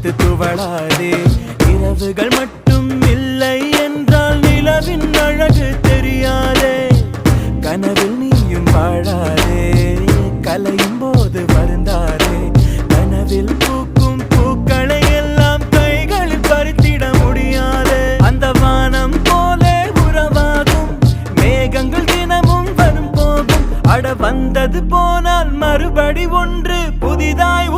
பார்த்து துவளாதே. இரவுகள் மட்டும் இல்லை என்றால் நிலவின் அழகு தெரியாதே. கனவில் நீயும் வாழாதே, கலையும் போது வருந்தாதே. கனவில் பூக்கும் பூக்களை எல்லாம் கைகளில் பறித்திட முடியாதே. அந்த வானம் போலே உறவாகும் மேகங்கள் தினமும் வரும் போகும். அட வந்தது போனால் மறுபடி ஒன்று புதிதாய்